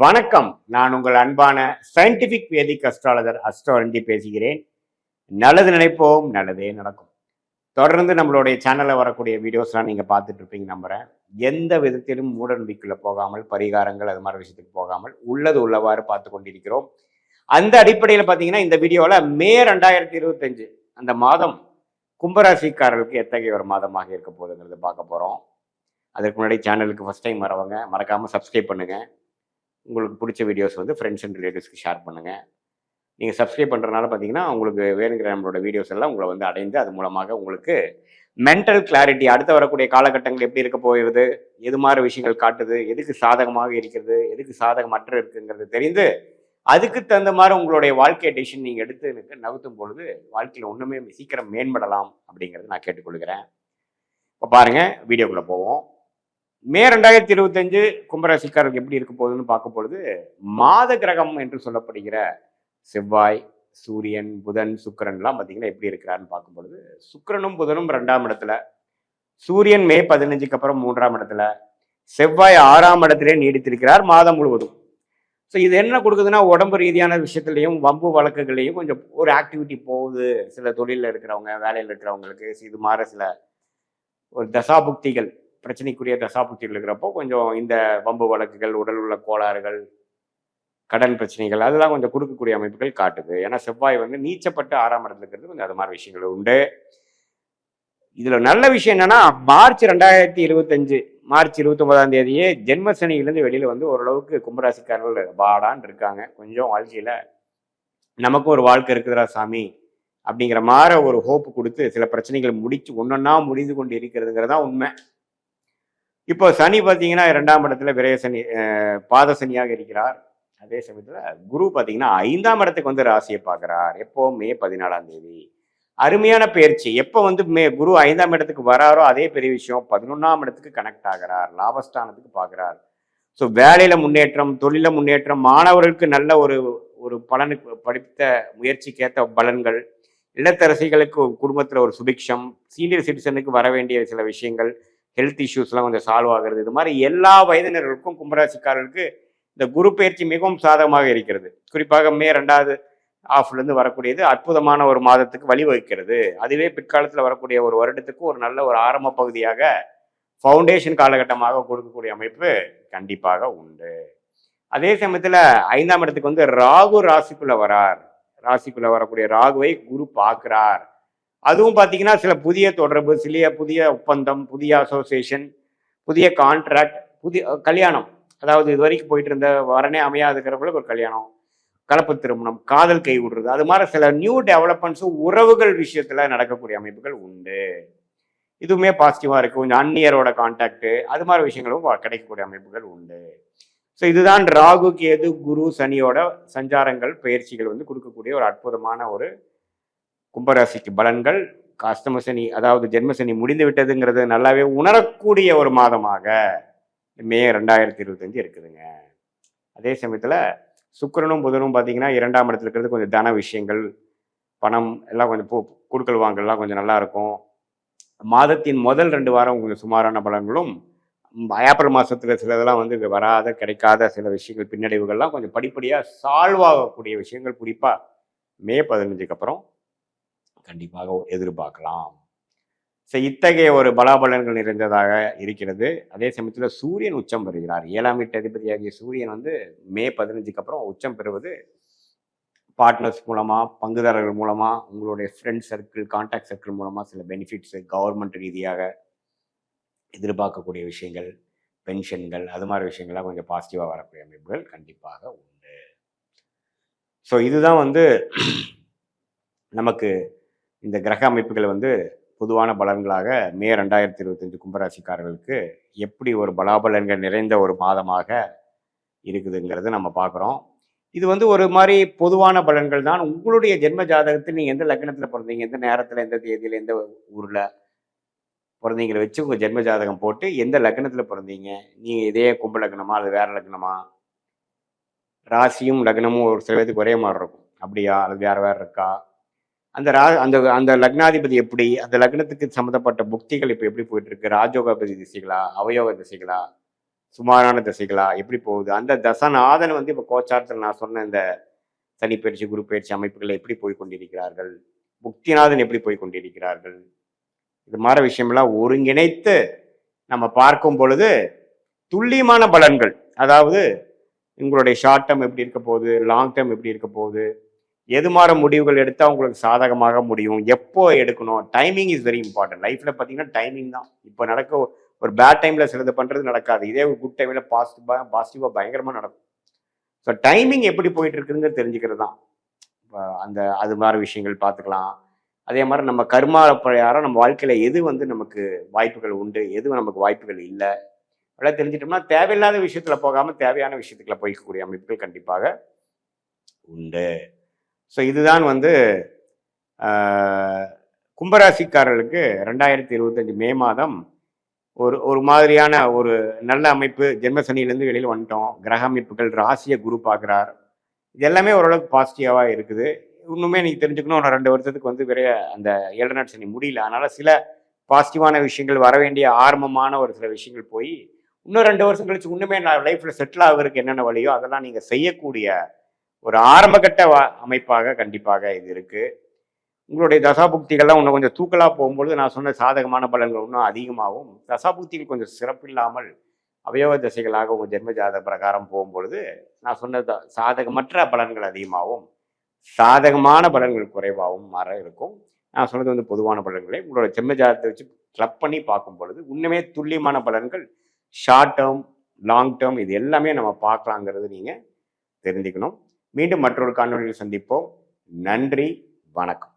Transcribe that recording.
வணக்கம். நான் உங்கள் அன்பான சயின்டிபிக் வேதிக் அஸ்ட்ராலஜர் அஸ்ட்ரோரண்டி பேசுகிறேன். நல்லது நினைப்போம், நல்லதே நடக்கும். தொடர்ந்து நம்மளுடைய சேனல்ல வரக்கூடிய வீடியோஸ்லாம் நீங்க பார்த்துட்டு இருப்பீங்க நம்புறேன். எந்த விதத்திலும் மூட நம்பிக்கைக்குள்ள போகாமல், பரிகாரங்கள் அது மாதிரி விஷயத்துக்கு போகாமல் உள்ளது உள்ளவாறு பார்த்து கொண்டிருக்கிறோம். அந்த அடிப்படையில் பார்த்தீங்கன்னா இந்த வீடியோவில் மே 2025 அந்த மாதம் கும்பராசிக்காரர்களுக்கு எத்தகைய ஒரு மாதமாக இருக்க போகுதுங்கிறது பார்க்க போகிறோம். அதற்கு முன்னாடி சேனலுக்கு ஃபஸ்ட் டைம் வரவங்க மறக்காமல் சப்ஸ்கிரைப் பண்ணுங்கள். உங்களுக்கு பிடிச்ச வீடியோஸ் வந்து ஃப்ரெண்ட்ஸ் அண்ட் ரிலேட்டிவ்ஸ்க்கு ஷேர் பண்ணுங்கள். நீங்கள் சப்ஸ்கிரைப் பண்ணுறதுனால பார்த்தீங்கன்னா உங்களுக்கு வேணுங்கிற நம்மளோட வீடியோஸ் எல்லாம் உங்களை வந்து அடைந்து அது மூலமாக உங்களுக்கு மென்டல் கிளாரிட்டி அடுத்து வரக்கூடிய காலகட்டங்கள் எப்படி இருக்க போகிறது, எது மாதிரி விஷயங்கள் காட்டுது, எதுக்கு சாதகமாக இருக்கிறது, எதுக்கு சாதகமற்ற இருக்குங்கிறது தெரிந்து அதுக்கு தகுந்த மாதிரி உங்களுடைய வாழ்க்கை டிசிஷன் நீங்கள் எடுத்து நகர்த்தும் பொழுது வாழ்க்கையில் ஒன்றுமே சீக்கிரம் மேம்படலாம் அப்படிங்கிறது நான் கேட்டுக்கொள்கிறேன். இப்போ பாருங்கள், வீடியோக்குள்ளே போவோம். மே 2025 கும்பராசிக்காரருக்கு எப்படி இருக்க போகுதுன்னு பார்க்கும் பொழுது மாத கிரகம் என்று சொல்லப்படுகிற செவ்வாய், சூரியன், புதன், சுக்கிரன்லாம் பார்த்தீங்கன்னா எப்படி இருக்கிறாருன்னு பார்க்கும் பொழுது சுக்கிரனும் புதனும் 2ஆம் இடத்துல, சூரியன் மே 15க்கு அப்புறம் 3ஆம் இடத்துல, செவ்வாய் 6ஆம் இடத்திலே நீடித்திருக்கிறார் மாதம் முழுவதும். ஸோ இது என்ன கொடுக்குதுன்னா உடம்பு ரீதியான விஷயத்துலையும் வம்பு வழக்குகளையும் கொஞ்சம் ஒரு ஆக்டிவிட்டி போகுது. சில தொழிலில் இருக்கிறவங்க, வேலையில் இருக்கிறவங்களுக்கு இது மாதிரி சில ஒரு தசாபுக்திகள் பிரச்சனைக்குரிய தசாபுக்திகள் இருக்கிறப்போ கொஞ்சம் இந்த வம்பு வழக்குகள், உடல் உள்ள கோளாறுகள், கடன் பிரச்சனைகள் அதெல்லாம் கொஞ்சம் கொடுக்கக்கூடிய அமைப்புகள் காட்டுது. ஏன்னா செவ்வாய் வந்து நீச்சப்பட்டு 6ஆம் இடத்துல இருக்கிறது கொஞ்சம் அது மாதிரி விஷயங்கள் உண்டு. இதுல நல்ல விஷயம் என்னன்னா மார்ச் 2025 மார்ச் 29ஆம் தேதியே ஜென்ம சனியிலேருந்து வெளியில வந்து ஓரளவுக்கு கும்பராசிக்காரர்கள் பாடான் இருக்காங்க. கொஞ்சம் வாழ்க்கையில நமக்கும் ஒரு வாழ்க்கை இருக்குதுரா சாமி அப்படிங்கிற மாதிரி ஒரு ஹோப்பு கொடுத்து சில பிரச்சனைகள் முடிச்சு ஒன்னொன்னா முடிந்து கொண்டு இருக்கிறதுங்கிறதா உண்மை. இப்போ சனி பார்த்தீங்கன்னா 2ஆம் இடத்துல விரய சனி, பாத சனியாக இருக்கிறார். அதே சமயத்தில் குரு பார்த்தீங்கன்னா 5ஆம் இடத்துக்கு வந்து ராசியை பார்க்குறார். எப்போ மே 14ஆம் தேதி. அருமையான பயிற்சி. எப்போ வந்து குரு 5ஆம் இடத்துக்கு வராரோ அதே பெரிய விஷயம். 11ஆம் இடத்துக்கு கனெக்ட் ஆகிறார், லாபஸ்தானத்துக்கு பார்க்குறார். ஸோ வேலையில் முன்னேற்றம், தொழில முன்னேற்றம், மாணவர்களுக்கு நல்ல ஒரு ஒரு பலனுக்கு படித்த முயற்சிக்கேற்ற பலன்கள், இல்லத்தரசிகளுக்கு குடும்பத்தில் ஒரு சுபிக்ஷம், சீனியர் சிட்டிசனுக்கு வர வேண்டிய சில விஷயங்கள், ஹெல்த் இஷ்யூஸ்லாம் கொஞ்சம் சால்வ் ஆகிறது. இது மாதிரி எல்லா வயதினர்களுக்கும் கும்பராசிக்காரர்களுக்கு இந்த குரு பயிற்சி மிகவும் சாதகமாக இருக்கிறது. குறிப்பாக மே 2வது ஆஃப்லேருந்து வரக்கூடியது அற்புதமான ஒரு மாதத்துக்கு வழிவகுக்கிறது. அதுவே பிற்காலத்தில் வரக்கூடிய ஒரு வருடத்துக்கு ஒரு நல்ல ஒரு ஆரம்ப பகுதியாக ஃபவுண்டேஷன் காலகட்டமாக கொடுக்கக்கூடிய அமைப்பு கண்டிப்பாக உண்டு. அதே சமயத்தில் 5ஆம் இடத்துக்கு வந்து ராகு ராசிக்குள்ள வரார். ராசிக்குள்ள வரக்கூடிய ராகுவை குரு பார்க்கிறார். அதுவும் பார்த்தீங்கன்னா சில புதிய தொடர்பு, சில புதிய ஒப்பந்தம், புதிய அசோசியேஷன், புதிய கான்ட்ராக்ட், புதிய கல்யாணம், அதாவது இது வரைக்கும் போயிட்டு இருந்த வரனே அமையாதுக்கிறவங்களுக்கு ஒரு கல்யாணம், கலப்பு திருமணம், காதல் கை விடுறது, அது மாதிரி சில நியூ டெவலப்மெண்ட்ஸும் உறவுகள் விஷயத்துல நடக்கக்கூடிய அமைப்புகள் உண்டு. இதுவுமே பாசிட்டிவா இருக்கு. கொஞ்சம் அந்நியரோட கான்டாக்ட் அது மாதிரி விஷயங்களும் கிடைக்கக்கூடிய அமைப்புகள் உண்டு. ஸோ இதுதான் ராகு, கேது, குரு, சனியோட சஞ்சாரங்கள், பயிற்சிகள் வந்து கொடுக்கக்கூடிய ஒரு அற்புதமான ஒரு கும்பராசிக்கு பலன்கள். அஷ்டம சனி அதாவது ஜென்மசனி முடிந்து விட்டதுங்கிறது நல்லாவே உணரக்கூடிய ஒரு மாதமாக மே 2025 இருக்குதுங்க. அதே சமயத்தில் சுக்கிரனும் புதனும் பார்த்தீங்கன்னா 2ஆம் இடத்துல இருக்கிறது கொஞ்சம் தன விஷயங்கள், பணம் எல்லாம் கொஞ்சம் கொடுக்கல் வாங்கலாம் கொஞ்சம் நல்லா இருக்கும். மாதத்தின் முதல் 2 வாரம் கொஞ்சம் சுமாரான பலன்களும், ஏப்ரல் மாதத்துல சிலதெல்லாம் வந்து வராத கிடைக்காத சில விஷயங்கள் பின்னடைவுகள்லாம் கொஞ்சம் படிப்படியாக சால்வ் ஆகக்கூடிய விஷயங்கள் குறிப்பாக மே 15க்கு அப்புறம் கண்டிப்பாக எதிர்பார்க்கலாம். ஸோ இத்தகைய ஒரு பலாபலன்கள் நிறைந்ததாக இருக்கிறது. அதே சமயத்தில் சூரியன் உச்சம் பெறுகிறார். 7ஆம் வீட்டு அதிபதியாகிய சூரியன் வந்து மே 15க்கு அப்புறம் உச்சம் பெறுவது பார்ட்னர்ஸ் மூலமாக, பங்குதாரர்கள் மூலமாக, உங்களுடைய ஃப்ரெண்ட் சர்க்கிள், கான்டாக்ட் சர்க்கிள் மூலமாக சில பெனிஃபிட்ஸு, கவர்மெண்ட் ரீதியாக எதிர்பார்க்கக்கூடிய விஷயங்கள், பென்ஷன்கள் அது மாதிரி விஷயங்கள்லாம் கொஞ்சம் பாசிட்டிவாக வரக்கூடிய அமைப்புகள் கண்டிப்பாக உண்டு. ஸோ இதுதான் வந்து நமக்கு இந்த கிரக அமைப்புகள் வந்து பொதுவான பலன்களாக மே 2025 கும்பராசிக்காரர்களுக்கு எப்படி ஒரு பலாபலன்கள் நிறைந்த ஒரு மாதமாக இருக்குதுங்கிறது நம்ம பார்க்குறோம். இது வந்து ஒரு மாதிரி பொதுவான பலன்கள் தான். உங்களுடைய ஜென்ம ஜாதகத்தில் நீங்கள் எந்த லக்னத்தில் பிறந்தீங்க, எந்த நேரத்தில், எந்த தேதியில், எந்த ஊரில் பிறந்தீங்களை வச்சு உங்கள் ஜென்ம ஜாதகம் போட்டு எந்த லக்னத்தில் பிறந்தீங்க, நீங்கள் இதே கும்ப லக்னமா அல்லது வேற லக்னமா, ராசியும் லக்னமும் ஒரு சில பேருக்கு ஒரே மாதிரி இருக்கும், அப்படியா அல்லது வேற வேற இருக்கா, அந்த அந்த அந்த லக்னாதிபதி எப்படி, அந்த லக்னத்துக்கு சம்மந்தப்பட்ட புக்திகள் இப்போ எப்படி போயிட்டு இருக்கு, ராஜோகாபதி திசைகளா, அவயோக திசைகளா, சுமாரான திசைகளா எப்படி போகுது, அந்த தசநாதன் வந்து இப்போ கோச்சாரத்தில் நான் சொன்ன இந்த சனி பயிற்சி குரு பயிற்சி அமைப்புகள் எப்படி போய் கொண்டிருக்கிறார்கள், புக்திநாதன் எப்படி போய் கொண்டிருக்கிறார்கள், இது மாதிரி விஷயமெல்லாம் ஒருங்கிணைத்து நம்ம பார்க்கும் பொழுது துல்லியமான பலன்கள், அதாவது உங்களுடைய ஷார்ட் டேர்ம் எப்படி இருக்க போகுது, லாங் டேர்ம் எப்படி இருக்க போகுது, எது மாதிரி முடிவுகள் எடுத்தால் உங்களுக்கு சாதகமாக முடியும், எப்போ எடுக்கணும், டைமிங் இஸ் வெரி இம்பார்ட்டன்ட். லைஃப்பில் பார்த்தீங்கன்னா டைமிங் தான். இப்போ நடக்க ஒரு பேட் டைமில் சிலது பண்ணுறது நடக்காது, இதே ஒரு குட் டைமில் பாசிட்டிவாக பயங்கரமாக நடக்கும். ஸோ டைமிங் எப்படி போயிட்டு இருக்குதுங்க தெரிஞ்சுக்கிறது தான். அந்த அது மாதிரி விஷயங்கள் பார்த்துக்கலாம். அதே மாதிரி நம்ம கர்மா பிரகாரம் நம்ம வாழ்க்கையில் எது வந்து நமக்கு வாய்ப்புகள் உண்டு, எது நமக்கு வாய்ப்புகள் இல்லை, அதெல்லாம் தெரிஞ்சிட்டோம்னா தேவையில்லாத விஷயத்தில் போகாமல் தேவையான விஷயத்துக்குள்ள போய்க்கக்கூடிய அமைப்புகள் கண்டிப்பாக உண்டு. ஸோ இதுதான் வந்து கும்பராசிக்காரர்களுக்கு 2025 மே மாதம் ஒரு ஒரு மாதிரியான ஒரு நல்ல அமைப்பு. ஜென்மசனியிலேருந்து வெளியில் வந்துட்டோம். கிரக அமைப்புகள் ராசியை குரு பார்க்குறார். இது எல்லாமே ஓரளவுக்கு பாசிட்டிவாக இருக்குது. இன்னுமே நீங்கள் தெரிஞ்சுக்கணும், ஒரு 2 வருஷத்துக்கு வந்து அந்த 7 நாட் சனி முடியல. அதனால் சில பாசிட்டிவான விஷயங்கள் வர வேண்டிய ஆரம்பமான ஒரு சில விஷயங்கள் போய் இன்னும் 2 வருஷம் கழிச்சு இன்னுமே நான் லைஃப்பில் செட்டில் ஆகிறதுக்கு என்னென்ன வழியோ அதெல்லாம் நீங்கள் செய்யக்கூடிய ஒரு ஆரம்பகட்ட அமைப்பாக கண்டிப்பாக இது இருக்குது. உங்களுடைய தசாபுக்திகள்லாம் இன்னும் கொஞ்சம் தூக்கலாக போகும்பொழுது நான் சொன்ன சாதகமான பலன்கள் இன்னும் அதிகமாகவும், தசாபுக்திகள் கொஞ்சம் சிறப்பில்லாமல் அவயவ தசைகளாக உங்கள் ஜென்ம ஜாத பிரகாரம் போகும்பொழுது நான் சொன்ன சாதகமற்ற பலன்கள் அதிகமாகவும் சாதகமான பலன்கள் குறைவாகவும் மாற இருக்கும். நான் சொன்னது வந்து பொதுவான பலன்களை உங்களோட ஜென்ம ஜாதத்தை வச்சு கிளப் பண்ணி பார்க்கும் பொழுது இன்னுமே துல்லியமான பலன்கள் ஷார்ட் டேர்ம் லாங் டேர்ம் இது எல்லாமே நம்ம பார்க்கலாங்கிறது நீங்கள் தெரிஞ்சுக்கணும். மீண்டும் மற்றொரு காணொலியில் சந்திப்போம். நன்றி, வணக்கம்.